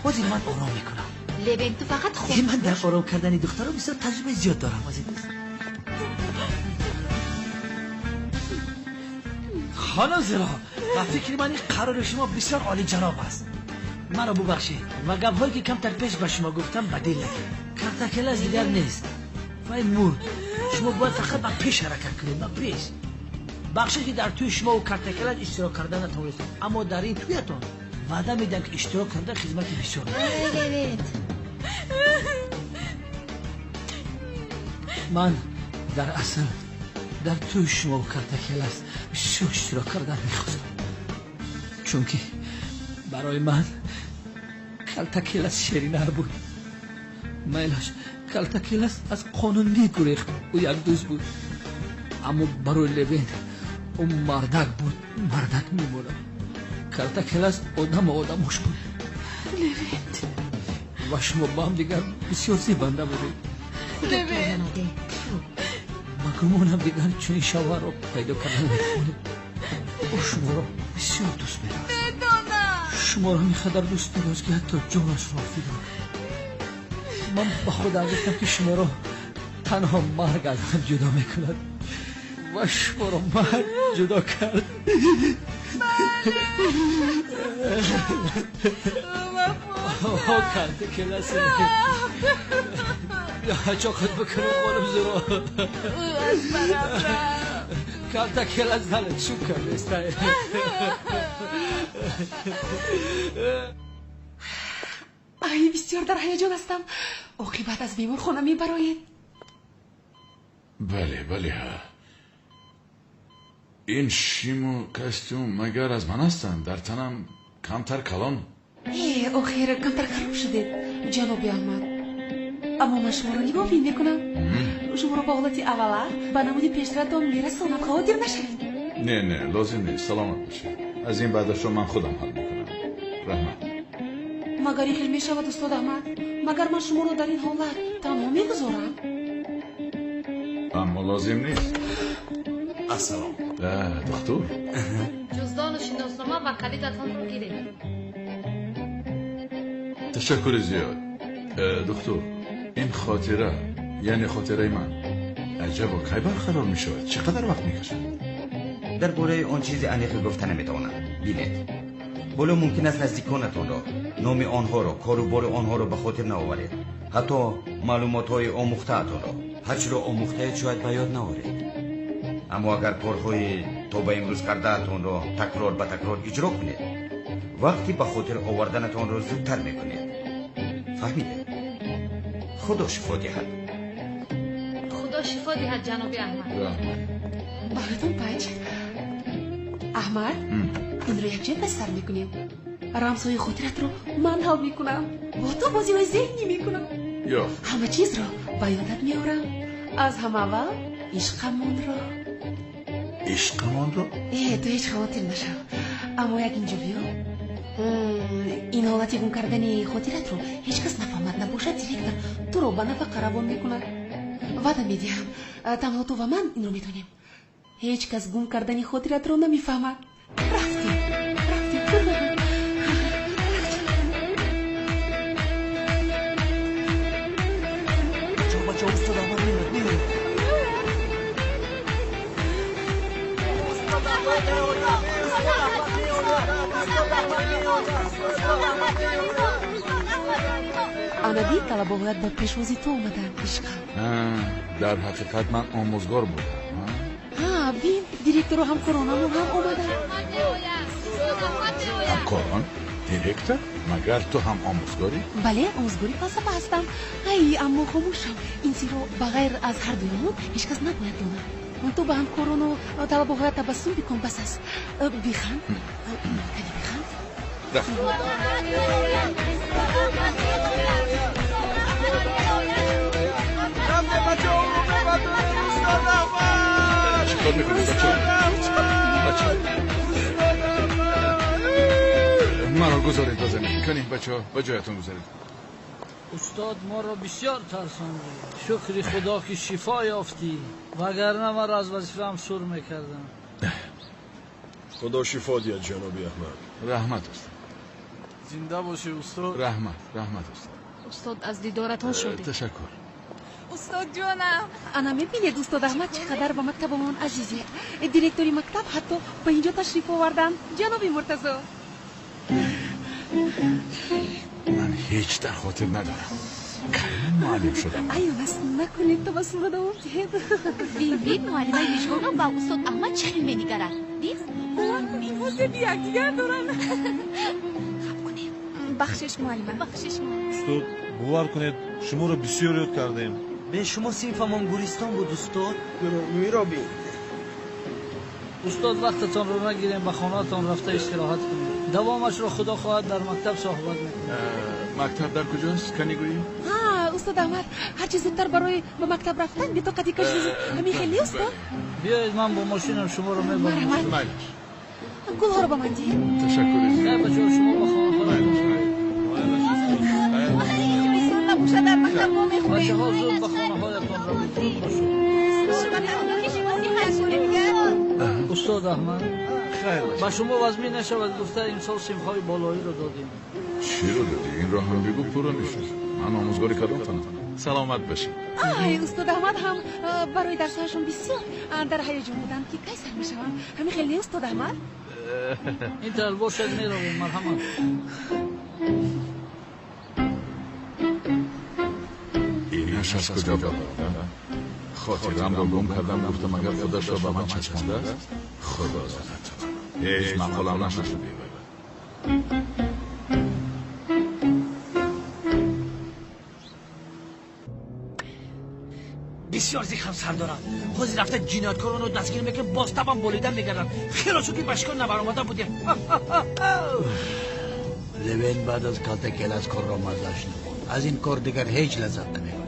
بازی من آرام میکنم. لبین تو فقط خود من در آرام کردن دخترها بسیار تجربه زیاد دارم. بازی خانم زورا و فکر من این قرار شما بسیار عالی جناب است. مرا ببخشید و گپ‌هایی که کمتر پیش به شما گفتم بدیل نگیرید. کلتکل از دیگر نیست و این مرد. شما باید فقط به پیش حرکت کنید. به پیش بخشی که در توی شما و کلتکل اشتراک کردن نتونستید، اما در این تویتون وعده میدم که اشتراک کرده خدمت بسیار من در اصل در توی شما و کلتکل است بسیار اشتراک کردن میخواستم، چون که برای من کلتکلس شیرین‌تر بود. میلاش کلتکلس از قانون میگریخت، او یک دوست بود، اما برای لبین او مردک بود، مردک میمونه. کلتکلس آدمش بود. لبین و شما با هم دیگر بسیار زیبنده بودید. لبین مگمونم دیگر چون شوهر رو پیدا کردن میتونید. او شما رو بسیار دوست می‌دارد. شما رو میخدر دوست می‌دارد که حتی جانش را فدا. من با خودم گفتم که شما رو تنها مرگ از هم جدا میکند و شما رو مرگ جدا کرد. کرده که لسه یا چاقت بکنه خانم زورا کرده که لسه چون کرده استایی. ای بسیار در هیجان هستم. عاقبت از بیمار خانه میبراید؟ بله این شیم و کستوم مگر از من هستند؟ در تنم کمتر کلان. آخر کمتر خراب شدید جناب احمد، اما من شما رو نگاه میکنم. شما رو با حالت اولا به نمود پیشترتان میرسانم. خواهدیر نشوید. نه لازم نیست، سلامت باشید. از این بعدش رو من خودم حل میکنم. رحمت. مگر این خیلی میشود استاد احمد؟ مگر من شما رو در این حالت تنها میگذارم؟ اما لازم نیست. السلام. دکتر جزدان و شناسنامه و کلیدتان رو گیرید. تشکر زیاد. دکتر این خاطره یعنی خاطره من عجب کی برقرار می شود؟ چقدر وقت می کشد؟ درباره آن چیزی انیقی گفته نمیتوانم. بینید بله ممکن است نزدیکانتان را نام آنها را کاروبار آنها را به خاطر نآورید، حتی معلومات های آموخته اتان را هرچی را آموخته شاید به یاد نآورید، اما اگر کارهای تا به امروز کرده اتان را تکرار به تکرار اجرا کنید وقتی به خاطر آوردنتان را زودتر میکنید. فهمیده؟ خدا شفا دهد. خدا شفا دهد جناب احمد. براتون پنج احمد این رو یک جای بستر میکنیم. رمزهای خاطرت رو من حل میکنم، با تو بازی های ذهنی میکنم، همه چیز رو به یادت میارم. از همه اول عشقمون رو تو هیچ خاطر نشو. اما یک اینجا بیا. این حالتی گم کردن خاطرت رو هیچ کس نفهمد نباشد دیرکتر تو رو به نفع قربان میکنه. وعده میدیم تنها تو و من این رو میتونیم. هیچ کس گم کردن خاطرت رو نمیفهمد. رفتیم. нонаби талабовоят ба пешвози ту омаданд ишқам. дар ҳақиқат ман омӯзгор будам. бин директору ҳамкоронамон ҳам омаданд. ҳамкорон? директор? магар ту ҳам омӯзгорӣ? бале, омӯзгори фалсафа ҳастам. аммо хомӯшам. ин чизро ба ғайр аз ҳардуямон ҳеҷ кас набояд донад. ту ба ҳамкорону талабовоят табассум бикун бас аст. биханд. кани биханд. چیکار میکنید بچه؟ مرا گذارید با زمین کنید بچه ها با جایتون گذارید. استاد ما را بسیار ترساندی. شکر خدا که شفا یافتی وگرنه من را از وظیفه‌ام سر میکردم. خدا شفا دید جنابی احمد. رحمت است. زنده باشی استاد. رحمت است. استاد از دیدارتان شدیم. تشکر. استاد جانم انا میبینید استاد احمد چقدر با مکتبمون عزیزه. دیرکتوری مکتب حتی به اینجا تشریف آوردن. جنابی مرتضی من هیچ در خاطر ندارم. کریم معلم شدم. ایو بس نکنید تو بس مردم بین معلمه مشغول با استاد احمد چه می‌نگرند؟ دید؟ این واسه دیگر دارن. بخشش معلمه بخشش. استاد باور کنید شما رو بسیار یاد کردیم. به شما صنفمون گوریستان بود استاد. میرابی استاد وقتتان رو نگیریم به خانه‌تان رفته استراحت کنید. دوامش رو خدا خواهد در مکتب صحبت میکنیم. مکتب در کجاست؟ کنی گویی؟ استاد احمد هر چیز زودتر برای به مکتب رفتن به طاقت کشی همین خیلی استاد. بیایید من با ماشینم شما رو میبرم. گل ها رو با من دید. تشکر. نه بچه‌ها شما با خانه نبوشه در مکتب ما میخونیم. بچه‌ها زود به خانه هایتان را می‌برید باشید. استاد احمد با شما وزمی نشود گفته امسال سیم‌های بالایی رو دادیم. چی رو دادی؟ این را هم بگو پورا میشه. من آموزگاری کدامتانم. سلامت باشید. استاد احمد هم برای درسهاشون بسیار در هیجان بودن که کی سر میشوم. همین خیلی استاد احمد. این تر باشد میرویم. مرحمت. اینش از کجا بود؟ خاطرم را گم کردم گفتم اگر خودش را به من چسبانده است خدا زند. هیچ مقالم نشده بیاید. بسیار زیخم سر دارم. خوزی رفته جنایتکاران رو دستگیر میکنه باز تبم بولیدن میگردن. خیلی شو که بشکن نبرآمده بودیم. لوین بعد از کالتکل از کار را مزدش نمون. از این کار دیگر هیچ لذت نمیبرم.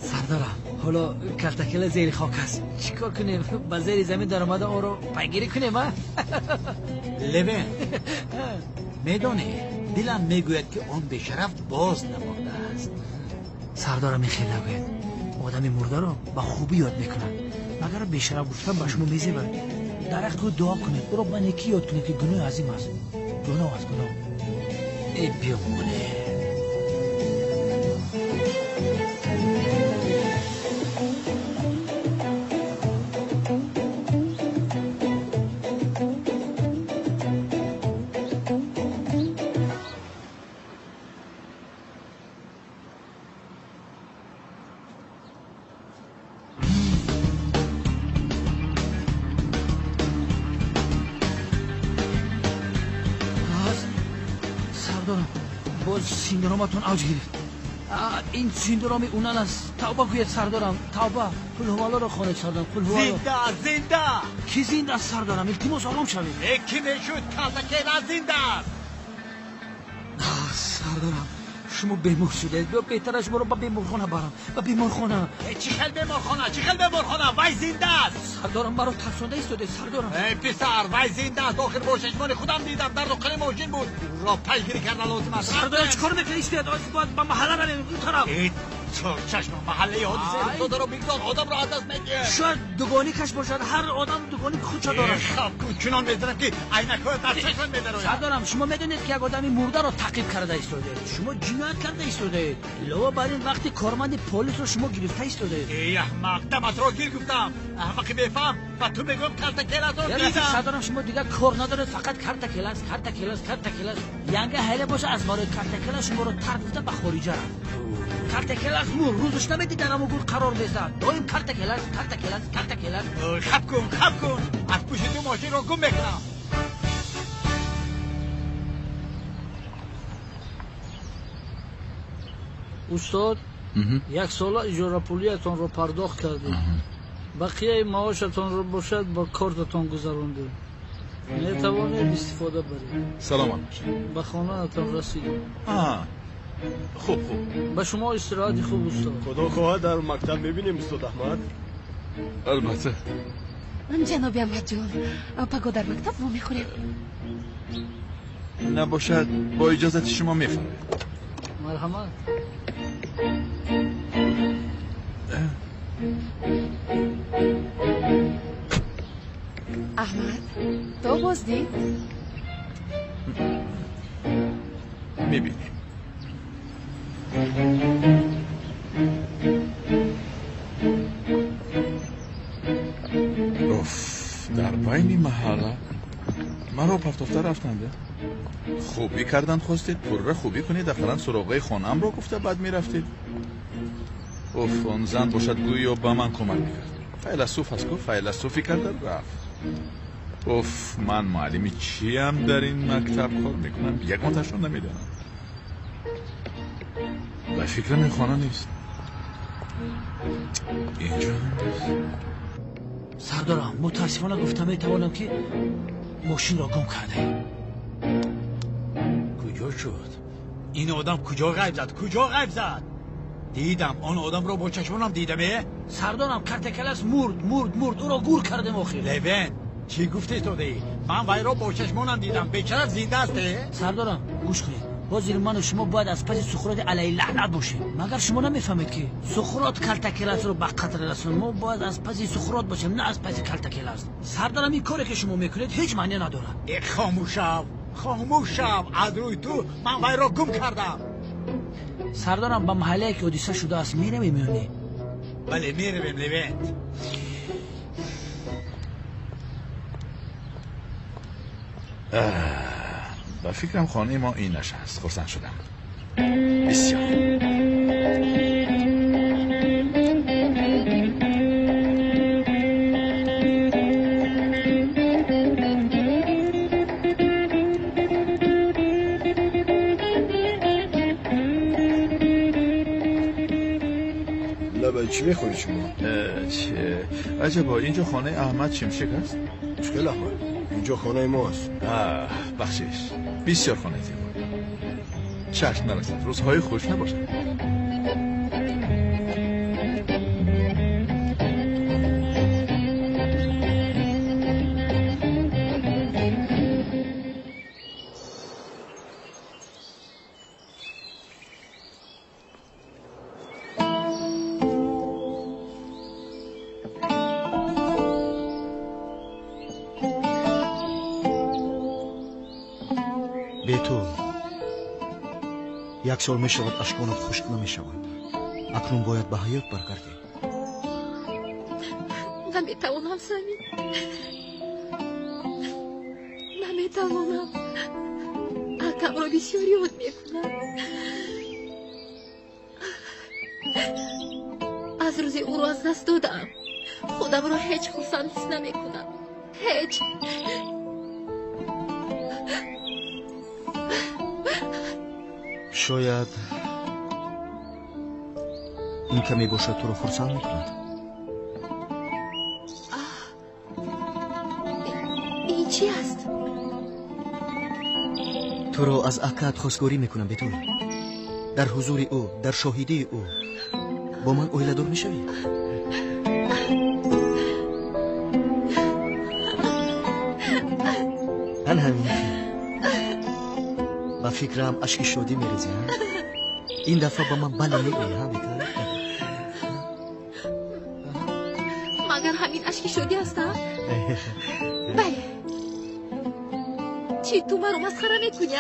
سردارم حالا کالتکل زیر خاک است. چیکار کنیم؟ با زیر زمین در آمده آن رو پیگیری کنیم ها؟ لوین میدانی دلم میگوید که آن بشرف باز نمانده است. سردارم این خیلی نگوید. آدم مرده رو با خوبی یاد میکنن. مگر بیشرف گفتن با شما میزیبه. درخت رو دعا کنید. برو با نیکی یاد کنید که گناه عظیم است. گناه است گناه. ای بیامونه. سیندرومتون اوج گرفت. این سیندروم اونان است. توبه کنید سردارم. توبه. قل هو الله رو خوانید سردارم. قل هو الله. زنده. کی زنده است سردارم؟ التماس آرام شوید. یکی نشد کالتکل زنده است. سردارم شما بیمار شدید. بیا بهتره شما رو به بیمارخانه برم. به بیمارخانه. چی خیلی بیمارخانه؟ چی خیلی بیمارخانه؟ وای زنده است. سردارم مرا ترسانده ایستاده سردارم. ای پسر وای زنده است. آخر با چشمان خودم دیدم در داخل ماشین بود. را پیگیری کردن لازم است. سردار چیکار میکنی؟ استعداد باید به محله بریم اون طرف. چشم محله حادثه افتاده رو بگذار آدم را از دست میگیره. شاید دوگانی کش باشد. هر آدم دوگانی خودشو دارد. خب چنان میزنم که عینک‌ها در چشم میدروید. سردارم شما میدونید که یک آدمی مرده رو تعقیب کرده ایستاده. شما جنایت کرده ایستاده. لو بر این وقتی کارمند پلیس رو شما گرفته ایستاده. ای احمق دمت را گیر گفتم. احمقی بفهم و تو میگم کالتکل است. سردارم شما دیگه کار نداره فقط کالتکل است. کالتکل است. کالتکل است. ینگه هله باشه از ماره کارتکلا شما رو ترفته به خارجه رفت. کارتکلا مور روزش نمیدی درمو گور قرار بزن. دایم کارتکلا خب کن از پشت تو ماشین رو گم بکنم. استاد یک سال اجاره پولیتون رو پرداخت کردید. بقیه معاشتون رو باشد با کارتتون گذراندید. نتوانید استفاده برید. سلام علیکم. به خانه‌تان رسیدید. خوب به شما استراحت خوب استاد. خدا خواهد در مکتب ببینیم استاد احمد. البته. جناب احمد جان، پگاه در مکتب ما میخوریم. نباشد با اجازت شما میفرمایید. مرحمت. احمد تو بازدی؟ میبینیم. در بین محله مرا پفتفته رفتنده. خوبی کردن خواستید پر خوبی کنید اخیراً سراغه خانم رو گفته بعد میرفتید. اون زن باشد گویا با من کمک میکرد. فیلسوف هست گفت فیلسوفی کردن رفت. من معلمی چیم در این مکتب کار میکنم یک منتشون نمیدونم. به فکرم این خانه نیست. اینجا هم نیست. سردارم متاسفانه گفتم میتوانم که ماشین را گم کرده. کجا شد؟ این آدم کجا غیب زد؟ دیدم آن آدم را با چشمانم دیدمه. سردارم کارتکلاس مرد او را گور کردم آخر. لوین چی گفتی تو دی؟ من وی را با چشمانم دیدم. بیچاره زنده است. سردارم گوش کنید. بازی من و شما باید از پس سقراط علیه لعنت باشیم. مگر شما نمیفهمید که سقراط کارتکلاس رو به قتل رسوند؟ ما باید از پس سقراط باشیم نه از پس کارتکلاس. سردارم این کاری که شما میکنید هیچ معنی نداره. خاموش شو. از روی تو من وی را گم کردم. سردارم با محله که حادثه شده است میرمی؟ بله میرویم لوین. با فکرم خانه ما اینش هست. خرسند شدم بسیار. چی میخوری شما؟ چه عجبا اینجا خانه احمد شمشک است؟ مشکل احمد اینجا خانه ماست. بخشش بسیار خانه زیبا. چشم نرسد روزهای خوش نباشد. یک سال می شود اشکانت خشک نمی شود. اکنون باید به حیات برگردی. نمیتوانم سمی. نمیتوانم. عقب را بسیاری یاد میکنم. از روزی او را از دست دادم. خودم را هیچ خرسند حس نمیکنم. هیچ. شاید این کمی باشد تو رو خرسند میکند. این چی است؟ تو رو از عقد خواستگاری میکنم بدون. در حضور او، در شاهدی او با من اویلدار میشوی. من همین با فکرم اشک شادی میریزی. این دفعه با من بله میگی ها بیتر؟ مگر همین اشک شادی هستم؟ بله. چی تو مرا مسخره میکنی؟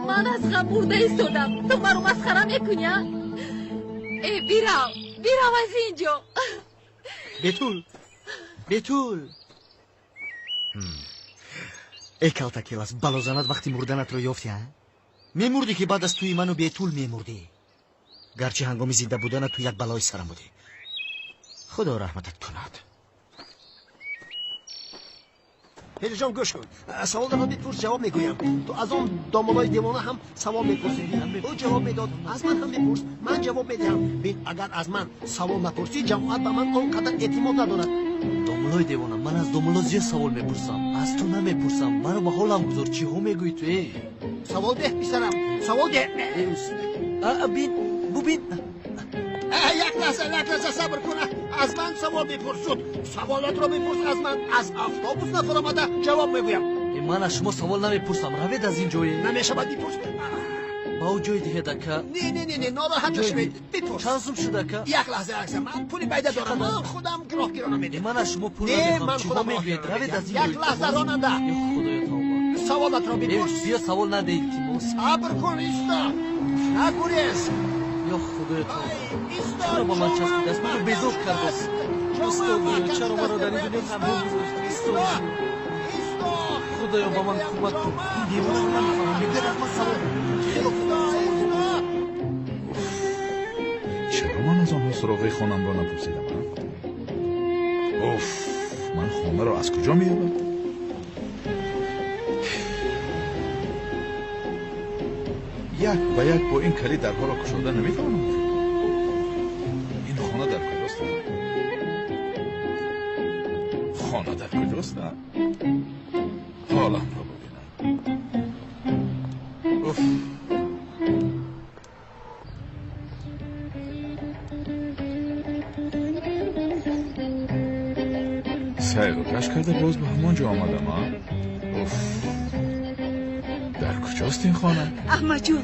من از غم مرده ایستادم تو مرا مسخره میکنی؟ ای بیراو از اینجا. ای کالتاکیلاس بلوزانت وقتی مردنت رو یافتی ها؟ میمردی که بعد از توی منو به طول میمردی. گرچه هنگامی زنده بودن تو یک بلای سرم بودی. خدا رحمتت کند. هیدر جان گوش کن. سوال دارم میپرس جواب میگویم. تو از اون دامولای دیوانه هم سوال میپرسی. او جواب میداد. از من هم میپرس. من جواب میدهم. ببین اگر از من سوال نپرسی جماعت به من آنقدر اعتماد ندارد. دامولای دیوانه من از دامولا زیاد سوال میپرسم. از تو نمیپرسم. منو به حالم گذار. چی ها میگویی تو؟ سوال ده پسرم. سوال ده. ببین یک لحظه صبر کنه. از من سوال بپرسید. سوالات رو بپرس از من. از اتوبوس نفر آمده جواب میگویم. من از شما سوال نمیپرسم. روید از این جایی. نمیشه باید بپرس. با او جای دیگه دکه. نه ناراحت نشوید. بپرس. چند سوم شده که؟ یک لحظه من پولی پیدا دارم. من خودم گراهگیرانه میدم. من از شما پول نمیخوام. چی میگوید؟ روید از این جایی. یک لحظه راننده. خدای توبه. سوالات رو بپرس. بیا سوال نده التماس. صبر کن ایستا. نگوریز. یا خدای تو چرا با من چسبیده است؟ منو بزرگ کرده است. استاد چرا مرا در این دنیا تنها گذاشتی؟ استاد خدایا با من کمک کن. این دیوانه رو نمیفهمم. میگوید از من سوال. خیلی چرا من از آنها سراغ خانم را نپرسیدم؟ اوف من خانه را از کجا میارم؟ یک و یک با این کلید درها را گشوده نمیتوانم. این خانه در کجاست؟ خانه در کجاست؟ حالم را ببینم. اوف سعی رو کش کرده باز به همون جا آمدم ها. اوف در کجاست این خانه؟ احمد جون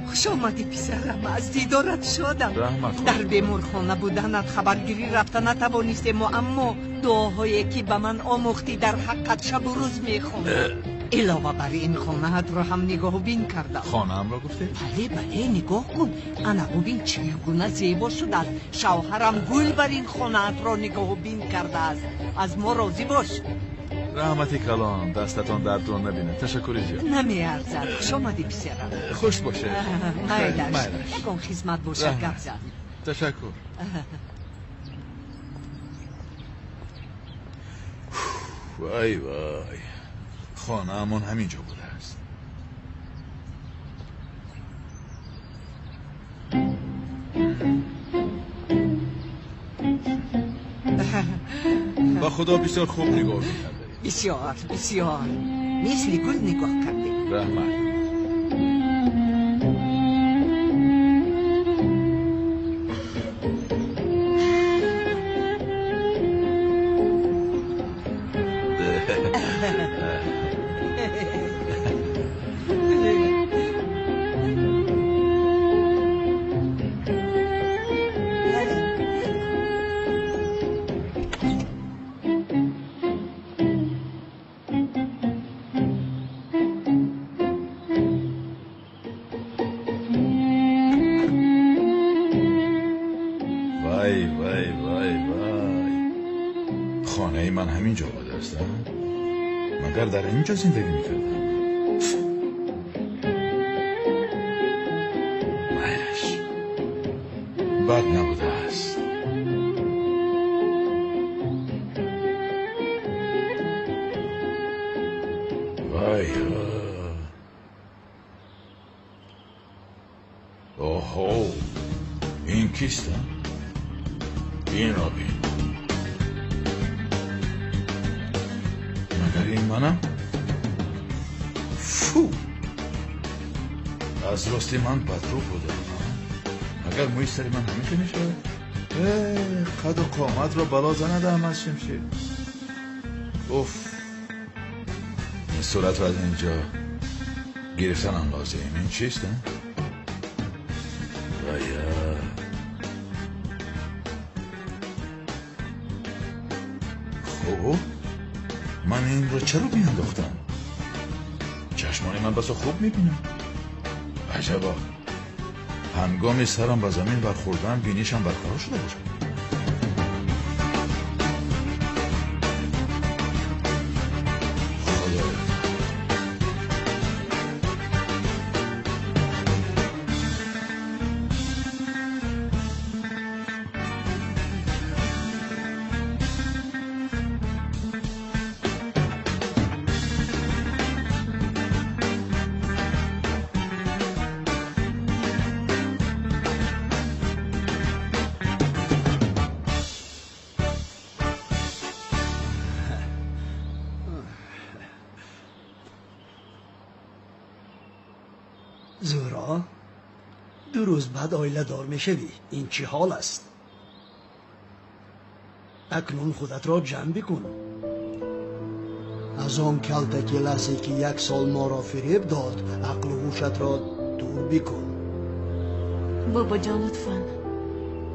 خوش آمدی پسرم. از دیدارت شادم. در بیمارخانه بودنت خبرگیری رفته نتوانستیم اما دعاهایی که به من آموختی در حقت شب و روز میخوندم. علاوه بر این خانه‌ات را هم نگاه بین کردم. خانه هم را گفته؟ بله نگاه کن. انا ببین چگونه زیبا شده است. شوهرم گل بر این خانه‌ات را نگاه بین کرده است. از ما راضی باش. رحمتی کلام دستتان درد را نبینه. تشکر زیاد. نمیارزد. خوش آمدی پسرم. خوش باشه. مایلش نکن خدمت باشه گپ زد. تشکر. وای خانه همون همینجا بوده است. با خدا بسیار خوب نگاه میکرده. بسیار مثل گل نگاه کرده. رحمت خانه من همینجا بوده است. مگر در اینجا زندگی میکردم؟ مایرش بد نبوده است. وای اوهو این کیست؟ این را بین. مگر این منم؟ فو از راستی من بدرو بودم. مگر موی سری من همیشه میشه؟ قد و قامت را بلا زنده هم از شمشیر. اوف این صورت را از اینجا گرفتن هم لازم. این چیست؟ خب من این رو چرا بینداختم؟ چشمان من بسا خوب میبینم. عجبا هنگام سرم به زمین برخوردن بینیشم برقرار شده باشه. زهرا 2 روز بعد آیله دار میشوی. این چی حال است؟ اکنون خودت را جمع بکن. از آن کلتکی لحظه که 1 سال ما را فریب داد عقل و هوشت را دور بکن. بابا جان لطفاً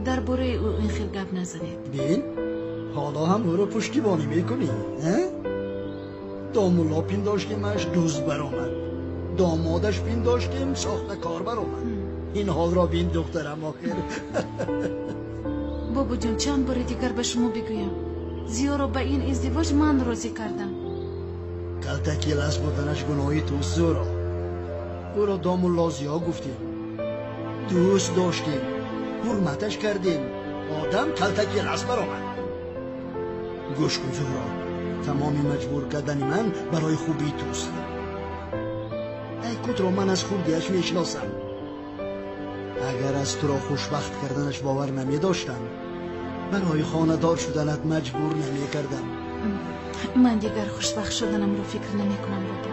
درباره او این خیلی گپ نزنید. بین حالا هم او را پشتیبانی میکنی؟ دامولا پنداشتیمش دوست برآمد، دامادش پنداشتیم ساخت کار برآمد. این حال را بین دخترم آخر. بابا جان چند بار دیگر به شما بگویم زیا را به این ازدواج من راضی کردم. کلتکی لحظ بودنش گناهی توست زهرا. او را دامولا زیا گفتیم، دوست داشتیم، حرمتش کردیم. آدم کلتکی لحظ برآمد. گوش کن زهرا، تمامی مجبور کردن من برای خوبی توست. ای کت را من از خوردیش میشناسم. اگر از تو را خوشبخت کردنش باور نمی داشتم برای خانه‌دار شدنت مجبور نمی کردم. من دیگر خوشبخت شدنم رو فکر نمی کنم بابا.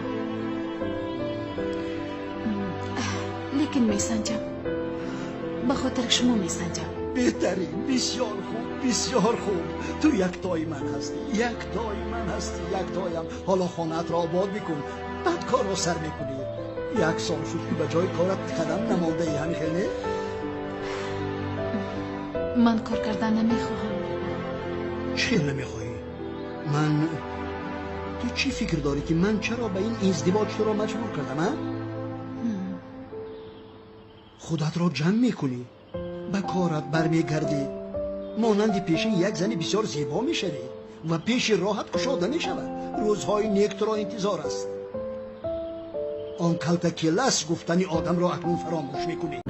لیکن می سنجم، به خاطر شما می سنجم. بهترین، بسیار خوب، بسیار خوب. تو یک تای من هستی، یک تای من هستی، یک تایم. حالا خانه‌ات را آباد بکن، بعد کار را سر میکنی. 1 سال شد که به جای کارت قدم نمانده ای. همین خیلی من کار کردن نمیخواهم. چی نمیخواهی؟ تو چی فکر داری که من چرا به این ازدواج تو را مجبور کردم؟ خودت را جمع میکنی، به کارت برمیگردی، مانند پیش یک زن بسیار زیبا میشوی و پیش راحت گشاده میشود. روزهای نیک تو را انتظار است. آن کلتکی لس گفتنی آدم را اکنون فراموش میکنی.